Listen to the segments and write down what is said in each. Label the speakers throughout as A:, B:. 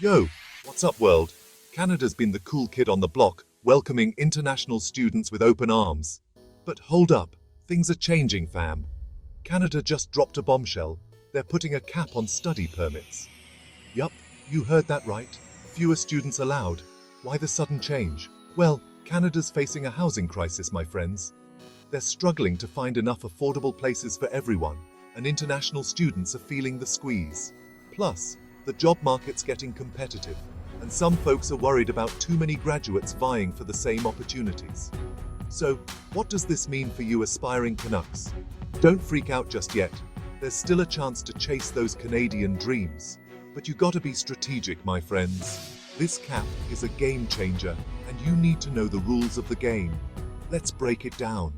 A: Yo, what's up, world? Canada's been the cool kid on the block, welcoming international students with open arms. But hold up, things are changing, fam. Canada just dropped a bombshell. They're putting a cap on study permits. Yup, you heard that right. Fewer students allowed. Why the sudden change? Well, Canada's facing a housing crisis, my friends. They're struggling to find enough affordable places for everyone, and international students are feeling the squeeze. Plus, the job market's getting competitive, and some folks are worried about too many graduates vying for the same opportunities. So, what does this mean for you aspiring Canucks? Don't freak out just yet. There's still a chance to chase those Canadian dreams. But you gotta be strategic, my friends. This cap is a game changer, and you need to know the rules of the game. Let's break it down.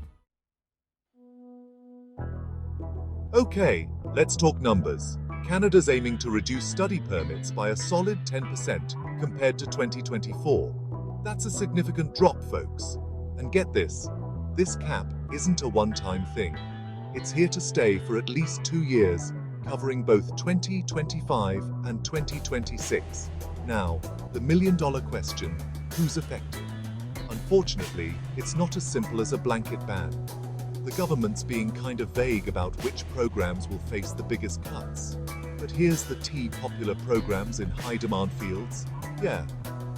A: Okay, let's talk numbers. Canada's aiming to reduce study permits by a solid 10% compared to 2024. That's a significant drop, folks. And get this cap isn't a one-time thing. It's here to stay for at least 2 years, covering both 2025 and 2026. Now, the million-dollar question, who's affected? Unfortunately, it's not as simple as a blanket ban. The government's being kind of vague about which programs will face the biggest cuts. But here's the popular programs in high-demand fields. Yeah,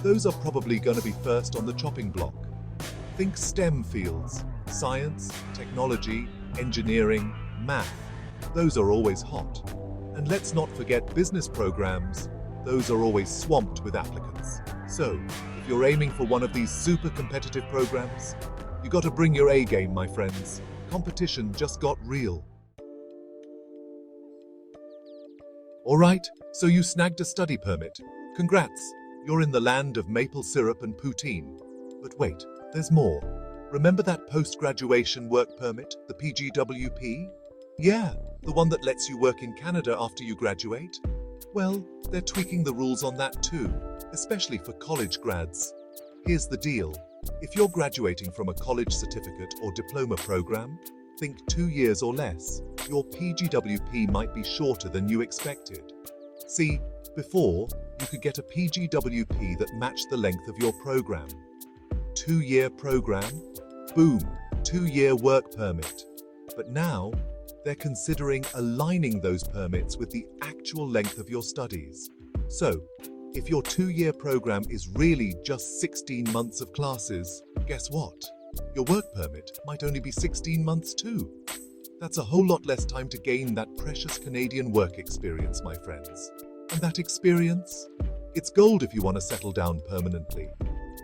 A: those are probably gonna be first on the chopping block. Think STEM fields, science, technology, engineering, math. Those are always hot. And let's not forget business programs. Those are always swamped with applicants. So, if you're aiming for one of these super competitive programs, you gotta bring your A game, my friends. Competition just got real. Alright, so you snagged a study permit. Congrats, you're in the land of maple syrup and poutine. But wait, there's more. Remember that post-graduation work permit, the PGWP? Yeah, the one that lets you work in Canada after you graduate? Well, they're tweaking the rules on that too, especially for college grads. Here's the deal. If you're graduating from a college certificate or diploma program, think 2 years or less, your PGWP might be shorter than you expected. See, before, you could get a PGWP that matched the length of your program. 2-year program? Boom, 2-year work permit. But now, they're considering aligning those permits with the actual length of your studies. So, if your 2-year program is really just 16 months of classes, guess what? Your work permit might only be 16 months too. That's a whole lot less time to gain that precious Canadian work experience, my friends. And that experience? It's gold if you want to settle down permanently.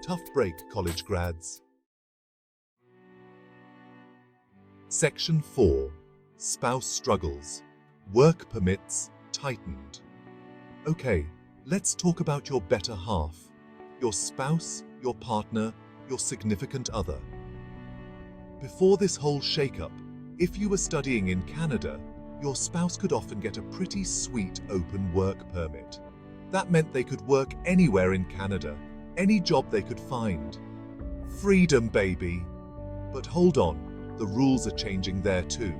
A: Tough break, college grads. Section 4. Spouse struggles. Work permits tightened. Okay, let's talk about your better half. Your spouse, your partner, your significant other. Before this whole shakeup, if you were studying in Canada, your spouse could often get a pretty sweet open work permit. That meant they could work anywhere in Canada, any job they could find. Freedom, baby! But hold on, the rules are changing there too.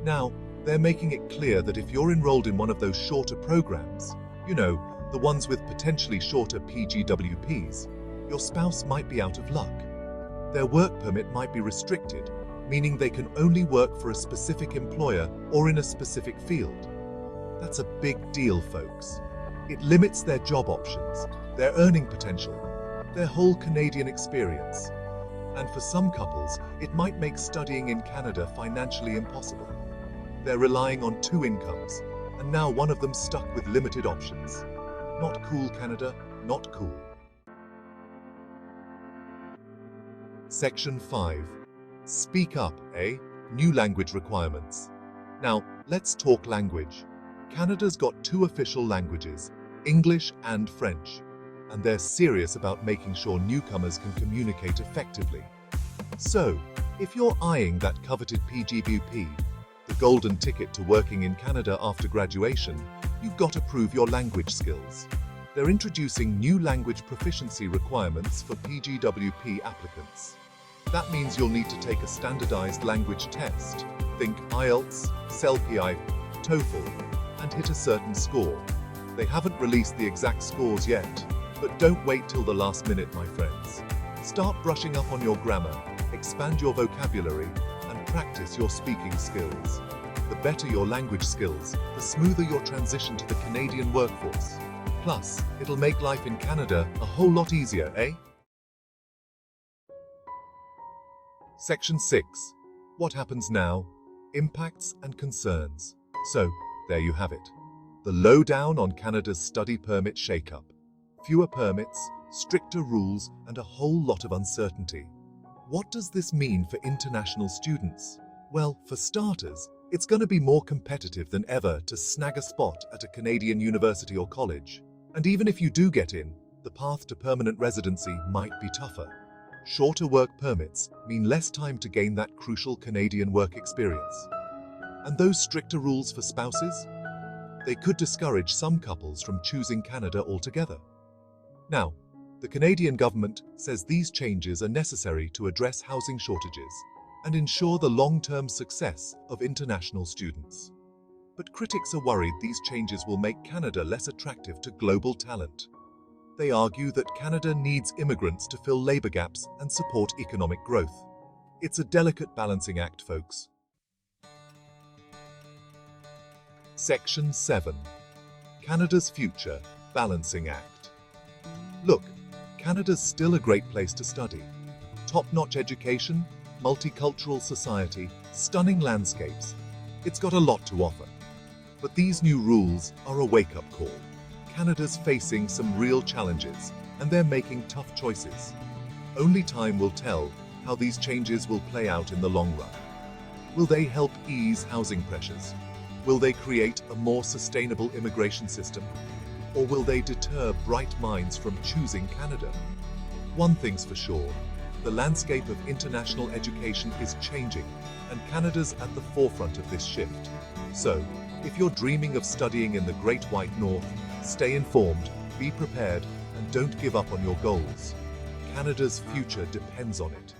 A: Now, they're making it clear that if you're enrolled in one of those shorter programs, you know, the ones with potentially shorter PGWPs, your spouse might be out of luck. Their work permit might be restricted, meaning they can only work for a specific employer or in a specific field. That's a big deal, folks. It limits their job options, their earning potential, their whole Canadian experience. And for some couples, it might make studying in Canada financially impossible. They're relying on 2 incomes, and now one of them's stuck with limited options. Not cool, Canada, not cool. Section 5. Speak up, eh? New language requirements. Now, let's talk language. Canada's got 2 official languages, English and French, and they're serious about making sure newcomers can communicate effectively. So, if you're eyeing that coveted PGWP, the golden ticket to working in Canada after graduation, you've got to prove your language skills. They're introducing new language proficiency requirements for PGWP applicants. That means you'll need to take a standardized language test, think IELTS, CELPI, TOEFL, and hit a certain score. They haven't released the exact scores yet, but don't wait till the last minute, my friends. Start brushing up on your grammar, expand your vocabulary, and practice your speaking skills. The better your language skills, the smoother your transition to the Canadian workforce. Plus, it'll make life in Canada a whole lot easier, eh? Section 6. What happens now? Impacts and concerns. So, there you have it. The lowdown on Canada's study permit shake-up. Fewer permits, stricter rules, and a whole lot of uncertainty. What does this mean for international students? Well, for starters, it's going to be more competitive than ever to snag a spot at a Canadian university or college. And even if you do get in, the path to permanent residency might be tougher. Shorter work permits mean less time to gain that crucial Canadian work experience. And those stricter rules for spouses? They could discourage some couples from choosing Canada altogether. Now, the Canadian government says these changes are necessary to address housing shortages and ensure the long-term success of international students. But critics are worried these changes will make Canada less attractive to global talent. They argue that Canada needs immigrants to fill labor gaps and support economic growth. It's a delicate balancing act, folks. Section 7. Canada's Future Balancing Act. Look, Canada's still a great place to study. Top-notch education, multicultural society, stunning landscapes. It's got a lot to offer. But these new rules are a wake-up call. Canada's facing some real challenges, and they're making tough choices. Only time will tell how these changes will play out in the long run. Will they help ease housing pressures? Will they create a more sustainable immigration system? Or will they deter bright minds from choosing Canada? One thing's for sure, the landscape of international education is changing, and Canada's at the forefront of this shift. So, if you're dreaming of studying in the Great White North, stay informed, be prepared, and don't give up on your goals. Canada's future depends on it.